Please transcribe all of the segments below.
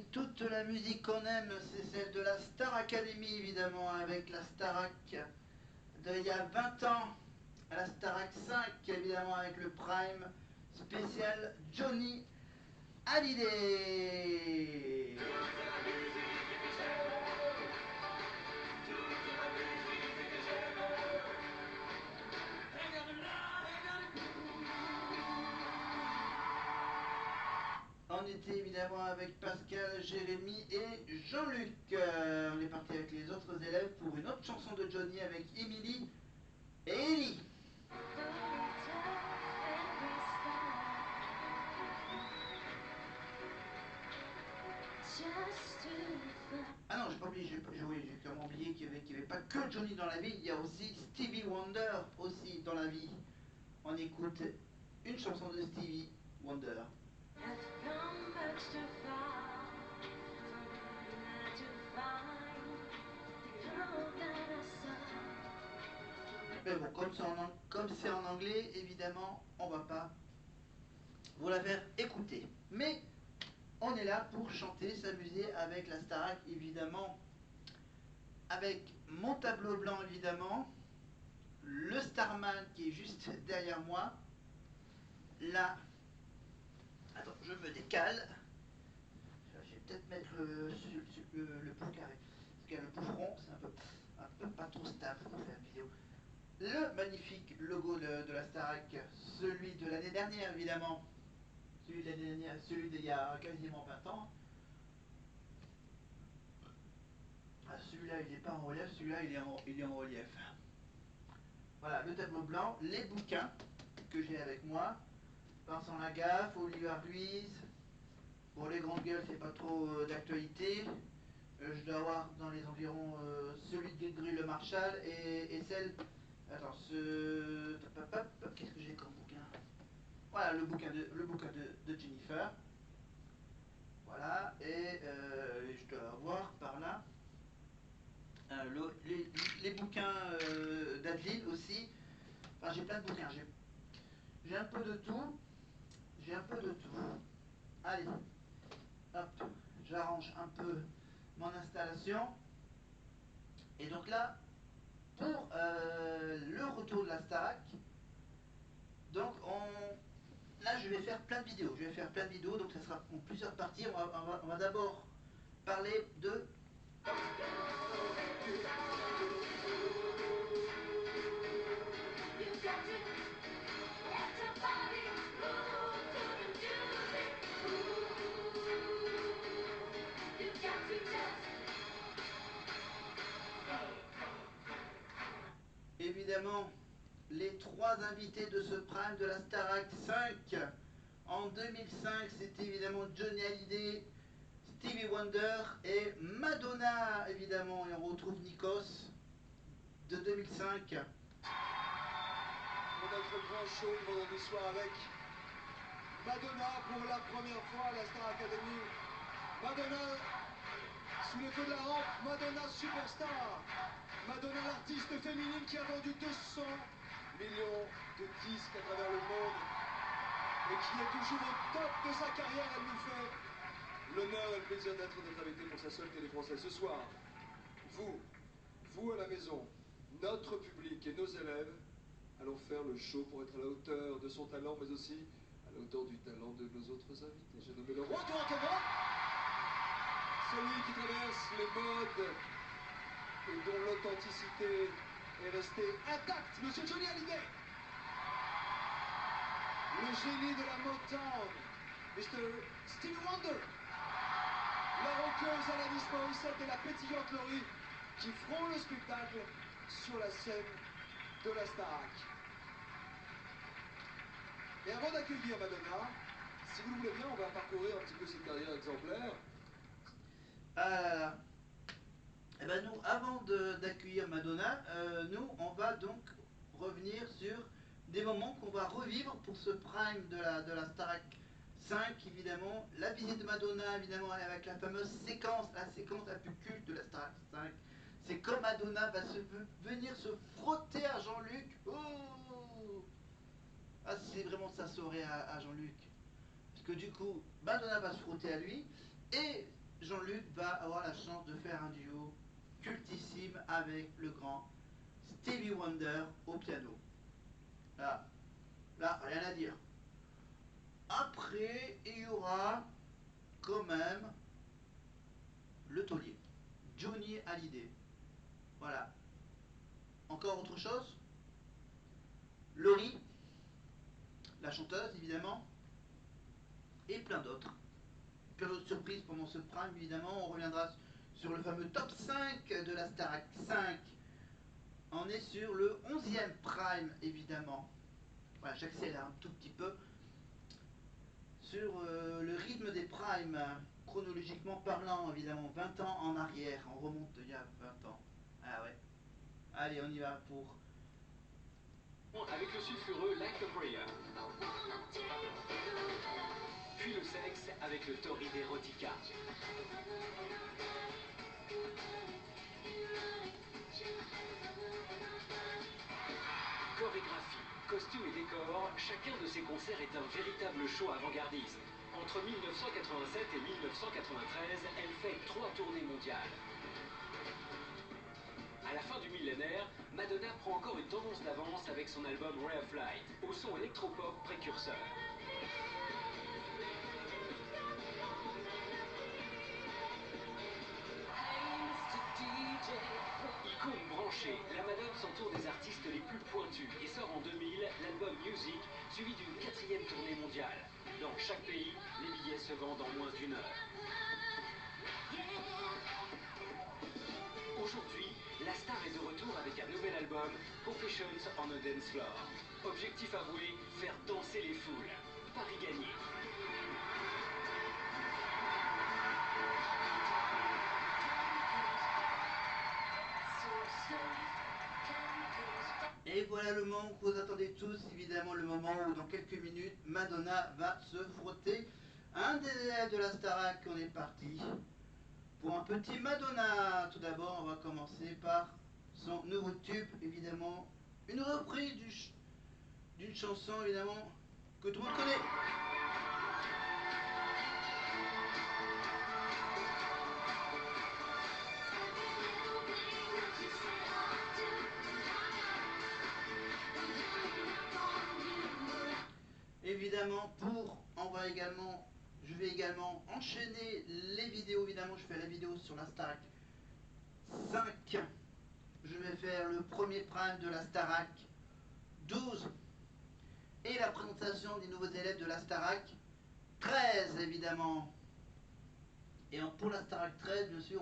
Et toute la musique qu'on aime, c'est celle de la Star Academy, évidemment, avec la Starac d'il y a 20 ans, la Starac 5, évidemment, avec le Prime spécial Johnny Hallyday. On était évidemment avec Pascal, Jérémy et Jean-Luc. On est parti avec les autres élèves pour une autre chanson de Johnny avec Émilie et Ellie. Ah non, j'ai pas oublié, j'ai clairement oublié qu'il n'y avait pas que Johnny dans la vie, il y a aussi Stevie Wonder aussi dans la vie. On écoute une chanson de Stevie Wonder. Mais bon, comme c'est en anglais, évidemment, on va pas vous la faire écouter. Mais on est là pour chanter, s'amuser avec la Starac, évidemment, avec mon tableau blanc, évidemment, le Starman qui est juste derrière moi. Là, attends, je me décale. Je vais peut-être mettre le bout carré. Parce que le bout rond, c'est un peu pas trop stable pour faire une vidéo. Le magnifique logo de la Starac, celui de l'année dernière, évidemment. Celui de l'année dernière, celui d'il y a quasiment 20 ans. Ah, celui-là, il n'est pas en relief, celui-là, il est en relief. Voilà, le tableau blanc, les bouquins que j'ai avec moi. Vincent Lagaffe, Olivier Ruiz. Bon, les grandes gueules, c'est pas trop d'actualité. Je dois avoir dans les environs celui de Grue le Marchal et celle. Attends, qu'est-ce que j'ai comme bouquin? Voilà, le bouquin de Jennifer. Voilà, et je dois avoir par là les bouquins d'Adeline aussi. Enfin, j'ai plein de bouquins. J'ai un peu de tout. J'ai un peu de tout. Allez, hop, j'arrange un peu mon installation. Et donc là, pour le retour de la Starac, donc là je vais faire plein de vidéos. Je vais faire plein de vidéos, donc ça sera en plusieurs parties. On va d'abord parler de... Évidemment, les trois invités de ce prime de la Starac 5. En 2005, c'était évidemment Johnny Hallyday, Stevie Wonder et Madonna, évidemment. Et on retrouve Nikos de 2005. Pour notre grand show de vendredi soir avec Madonna pour la première fois à la Star Academy. Madonna sous les feux de la rampe, Madonna superstar. Madonna l'artiste féminine qui a vendu 200 millions de disques à travers le monde et qui est toujours au top de sa carrière. Elle nous fait l'honneur et le plaisir d'être notre invitée pour sa seule télé française ce soir. Vous à la maison, notre public et nos élèves allons faire le show pour être à la hauteur de son talent, mais aussi à la hauteur du talent de nos autres invités. J'ai nommé le roi du rock'n'roll, celui qui traverse les modes et dont l'authenticité est restée intacte, Monsieur Johnny Hallyday. Le génie de la Motown, Mr. Stevie Wonder. La roqueuse Alanis Morissette et la pétillante Laurie qui feront le spectacle sur la scène de la Starac. Et avant d'accueillir Madonna, si vous le voulez bien, on va parcourir un petit peu cette carrière exemplaire. Et ben nous, avant d'accueillir Madonna, nous, on va donc revenir sur des moments qu'on va revivre pour ce prime de la Starac 5, évidemment. La visite de Madonna, évidemment, avec la fameuse séquence, la séquence la plus culte de la Starac 5. C'est quand Madonna va venir se frotter à Jean-Luc. Oh, ah, c'est vraiment sa soirée à Jean-Luc. Parce que du coup, Madonna va se frotter à lui et Jean-Luc va avoir la chance de faire un duo cultissime avec le grand Stevie Wonder au piano. Là, rien à dire. Après, il y aura quand même le taulier, Johnny Hallyday. Voilà. Encore autre chose? Laurie, la chanteuse évidemment, et plein d'autres. Plein d'autres surprises pendant ce prime évidemment. On reviendra sur le fameux top 5 de la Starac 5. On est sur le 11e prime évidemment. Voilà, j'accélère un tout petit peu. Sur le rythme des primes, chronologiquement parlant évidemment, 20 ans en arrière, on remonte il y a 20 ans. Ah ouais. Allez, on y va pour... Avec le sulfureux Like a Prayer. Puis le sexe avec le torride erotica. Chorégraphie, costumes et décors, chacun de ces concerts est un véritable show avant-gardiste. Entre 1987 et 1993, elle fait 3 tournées mondiales. À la fin du millénaire, Madonna prend encore une tendance d'avance avec son album Ray of Light, au son électropop précurseur. Icône branchée, la Madone s'entoure des artistes les plus pointus et sort en 2000 l'album Music, suivi d'une 4e tournée mondiale. Dans chaque pays, les billets se vendent en moins d'1 heure. Aujourd'hui, la star est de retour avec un nouvel album, Confessions on a Dance Floor. Objectif avoué, faire danser les foules. Paris gagné. Et voilà le moment que vous attendez tous, évidemment le moment où dans quelques minutes Madonna va se frotter un des élèves de la Starac. On est parti pour un petit Madonna. Tout d'abord, on va commencer par son nouveau tube, évidemment, une reprise d'une chanson évidemment que tout le monde connaît. Évidemment, je vais également enchaîner les vidéos. Évidemment, je fais la vidéo sur la Starac 5. Je vais faire le premier prime de la Starac 12 et la présentation des nouveaux élèves de la Starac 13 évidemment. Et pour la Starac 13, bien sûr,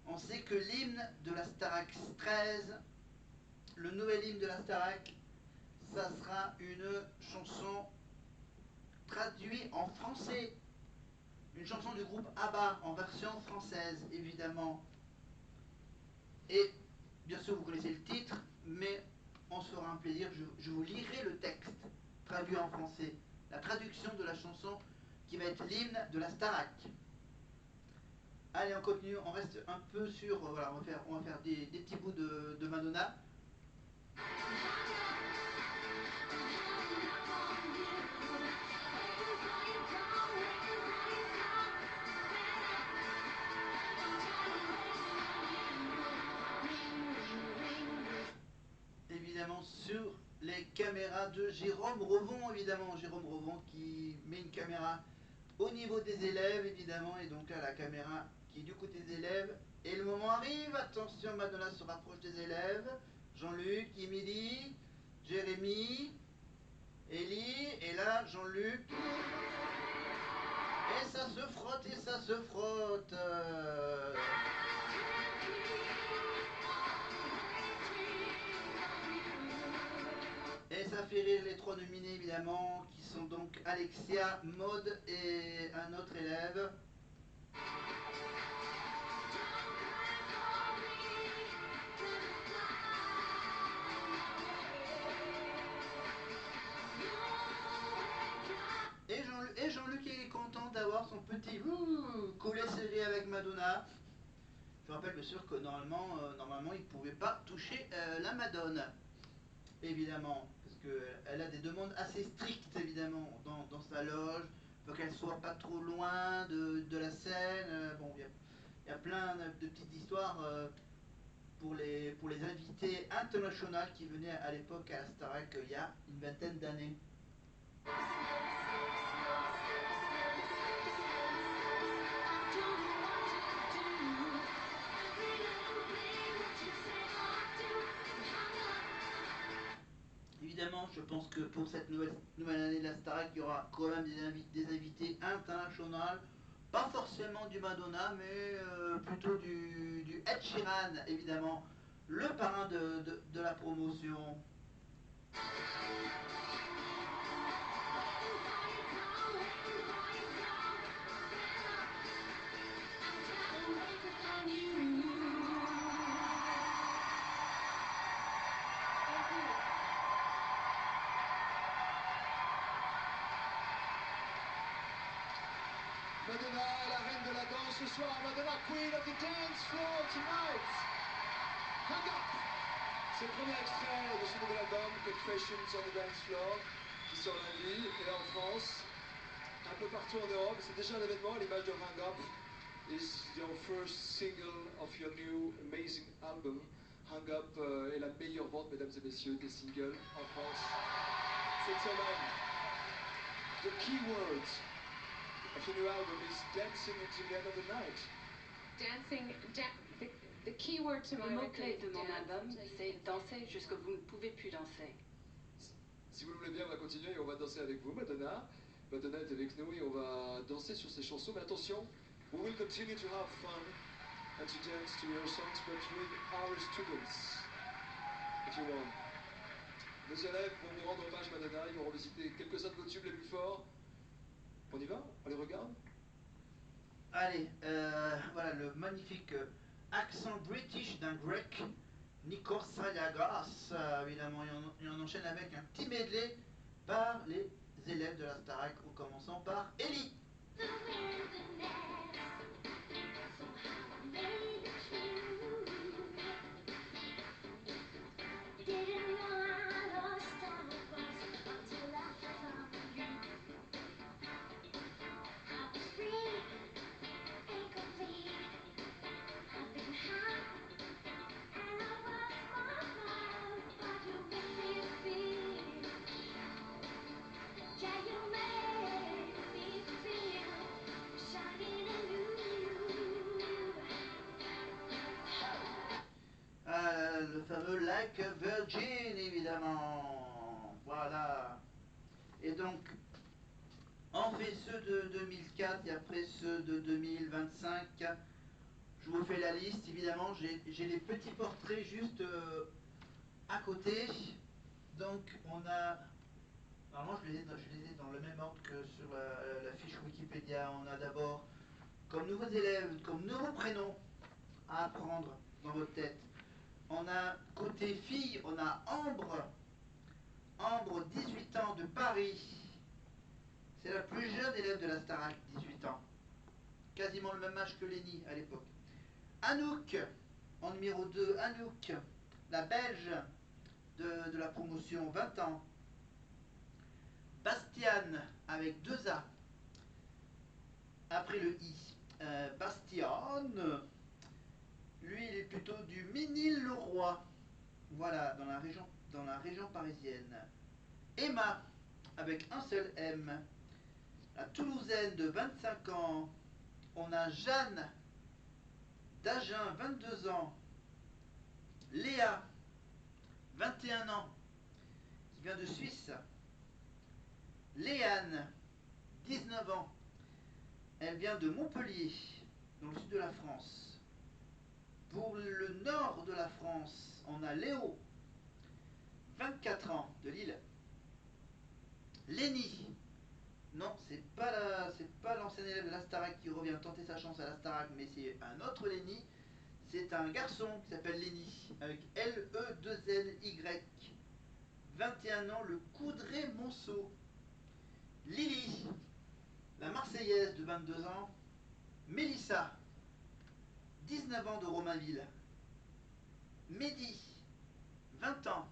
on sait que l'hymne de la Starac 13, le nouvel hymne de la Starac, ça sera une chanson traduite en français. Une chanson du groupe ABBA en version française, évidemment. Et bien sûr, vous connaissez le titre, mais on se fera un plaisir. Je vous lirai le texte traduit en français. La traduction de la chanson qui va être l'hymne de la Starac. Allez, on continue, on reste un peu sur... Voilà, on va faire des petits bouts de Madonna. Évidemment sur les caméras de Jérôme Revon, évidemment. Jérôme Revon qui met une caméra au niveau des élèves, évidemment, et donc là la caméra qui est du côté des élèves. Et le moment arrive, attention, Madonna se rapproche des élèves. Jean-Luc, Émilie, Jérémy, Élie, et là Jean-Luc. Et ça se frotte, et ça se frotte. Et ça fait rire les 3 nominés évidemment, qui sont donc Alexia, Maud et un autre élève. Et Jean-Luc est content d'avoir son petit collet serré avec Madonna. Je rappelle bien sûr que normalement il ne pouvait pas toucher la Madone, évidemment, parce qu'elle a des demandes assez strictes, évidemment, dans sa loge. faut qu'elle soit pas trop loin de la scène. Bon, il y a plein de petites histoires pour les invités internationaux qui venaient à l'époque à la Starac il y a une vingtaine d'années. Évidemment, je pense que pour cette nouvelle année de la Starac, il y aura quand même des invités internationaux. Pas forcément du Madonna, mais plutôt du Ed Sheeran, évidemment, le parrain de la promotion. Madonna est la reine de la danse ce soir. Madonna, queen of the dance floor tonight. Hang Up. C'est le premier extrait de ce nouvel album, Confessions on the Dance Floor, qui sort lundi, et là en France, un peu partout en Europe. C'est déjà un événement, l'image de Hang Up is your first single of your new amazing album. Hang Up est la meilleure vente, mesdames et messieurs, des singles en France cette semaine. The key words of the new album is dancing until the end of the night. The key word to my Le mot-clé record de mon is album, dance. c'est danser jusque vous ne pouvez plus danser. Si vous le voulez bien, on va continuer et on va danser avec vous, Madonna. Madonna est avec nous et on va danser sur ces chansons. Mais attention, we will continue to have fun and to dance to your songs, but with our students, if you want. Nos élèves vont vous rendre hommage, Madonna. Ils vont revisiter quelques-uns de vos tubes les plus forts. On y va? On les regarde? Allez, voilà le magnifique accent british d'un grec, Nikos Saliagas, évidemment, et on enchaîne avec un petit medley par les élèves de la Starac, en commençant par Ellie. Le fameux Like a Virgin, évidemment. Voilà. Et donc, on fait ceux de 2004 et après ceux de 2025. Je vous fais la liste, évidemment. J'ai les petits portraits juste à côté. Donc, on a. Normalement, je les ai dans le même ordre que sur la fiche Wikipédia. On a d'abord, comme nouveaux élèves, comme nouveaux prénoms à apprendre dans votre tête. On a côté fille, on a Ambre. Ambre, 18 ans, de Paris. C'est la plus jeune élève de la Starac, 18 ans. Quasiment le même âge que Lénie à l'époque. Anouk, en numéro 2, Anouk, la belge de la promotion, 20 ans. Bastiane, avec 2 A. Après le I. Bastiane, lui, il est plutôt du Ménil-le-Roi. Voilà, dans la région parisienne. Emma, avec un seul M. La Toulousaine de 25 ans. On a Jeanne d'Agen, 22 ans. Léa, 21 ans, qui vient de Suisse. Léane, 19 ans. Elle vient de Montpellier, dans le sud de la France. Pour le nord de la France, on a Léo, 24 ans, de Lille. Lénie, non, c'est pas l'ancien élève de la Starac qui revient tenter sa chance à la Starac, mais c'est un autre Lénie. C'est un garçon qui s'appelle Lénie, avec L-E-2-N-Y. 21 ans, le Coudray-Monceau. Lily, la Marseillaise de 22 ans. Mélissa, 19 ans, de Romainville. Mehdi, 20 ans,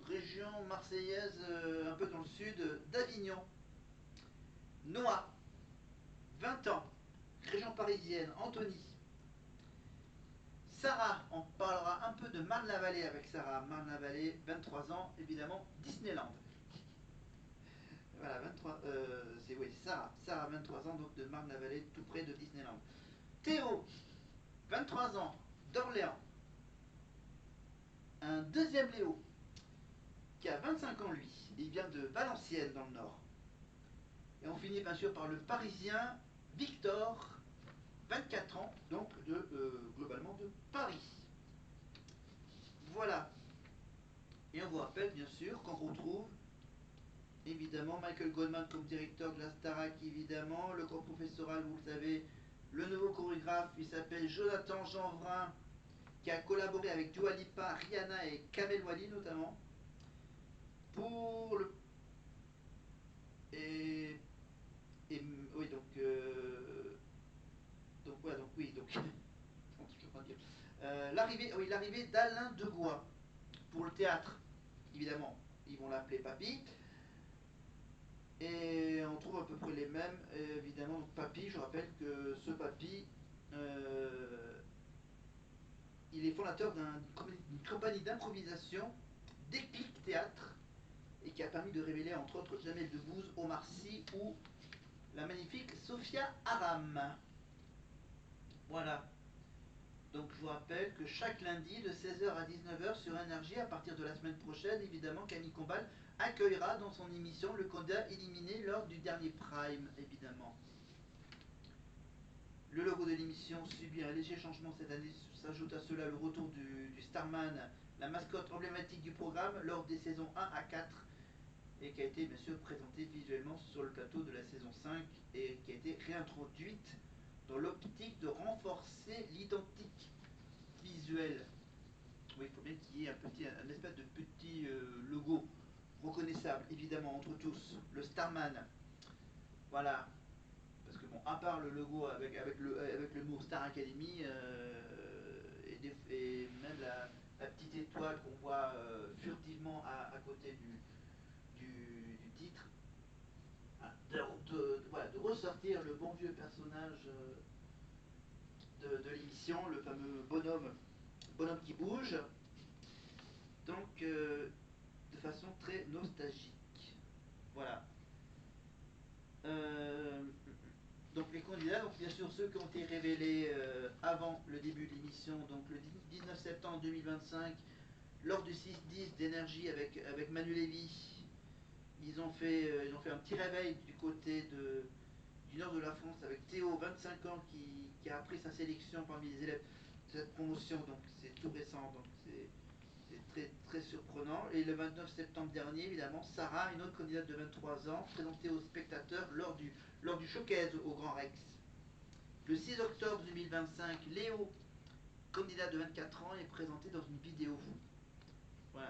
région marseillaise, un peu dans le sud, d'Avignon. Noah, 20 ans, région parisienne. Anthony. Sarah, on parlera un peu de Marne-la-Vallée avec Sarah. Marne-la-Vallée, 23 ans, évidemment, Disneyland. Voilà, 23, c'est oui, Sarah. Sarah, 23 ans, donc de Marne-la-Vallée, tout près de Disneyland. Théo, 23 ans, d'Orléans. Un deuxième Léo, qui a 25 ans lui. Il vient de Valenciennes, dans le Nord. Et on finit bien sûr par le Parisien Victor, 24 ans, donc globalement de Paris. Voilà. Et on vous rappelle bien sûr qu'on retrouve évidemment Michael Goldman comme directeur de la Starac, évidemment. Le corps professoral, vous le savez, le nouveau chorégraphe, il s'appelle Jonathan Jeanvrin, qui a collaboré avec Dua Lipa, Rihanna et Kamel Wally notamment. Pour le... Et oui, donc voilà, donc oui, donc... l'arrivée d'Alain Degois pour le théâtre, évidemment. Ils vont l'appeler Papy. Et on trouve à peu près les mêmes, évidemment. Donc Papy, je rappelle que ce Papy, il est fondateur d'une compagnie d'improvisation, Déclic Théâtre, et qui a permis de révéler entre autres Jamel Debbouze, Omar Sy ou la magnifique Sophia Aram. Voilà. Donc je vous rappelle que chaque lundi de 16h à 19h sur Énergie, à partir de la semaine prochaine, évidemment, Camille Combal accueillera dans son émission le candidat éliminé lors du dernier Prime, évidemment. Le logo de l'émission subit un léger changement cette année, s'ajoute à cela le retour du Starman, la mascotte emblématique du programme lors des saisons 1 à 4, et qui a été bien sûr présentée visuellement sur le plateau de la saison 5 et qui a été réintroduite dans l'optique de renforcer l'identique visuel. Oui, il faut bien qu'il y ait un espèce de petit logo reconnaissable, évidemment, entre tous. Le Starman. Voilà. Parce que bon, à part le logo avec le mot Star Academy, et même la petite étoile qu'on voit furtivement à côté du titre, voilà, de ressortir le bon vieux personnage de l'émission, le fameux bonhomme qui bouge, donc de façon très nostalgique. Voilà. Donc les candidats, donc bien sûr ceux qui ont été révélés avant le début de l'émission, donc le 19 septembre 2025, lors du 6-10 d'énergie avec Manu Lévy, ils ont fait un petit réveil du côté du nord de la France avec Théo, 25 ans, qui a appris sa sélection parmi les élèves de cette promotion, donc c'est tout récent, donc c'est très, très surprenant. Et le 29 septembre dernier, évidemment, Sarah, une autre candidate de 23 ans, présentée aux spectateurs lors du showcase au Grand Rex. Le 6 octobre 2025, Léo, candidat de 24 ans, est présenté dans une vidéo. Voilà.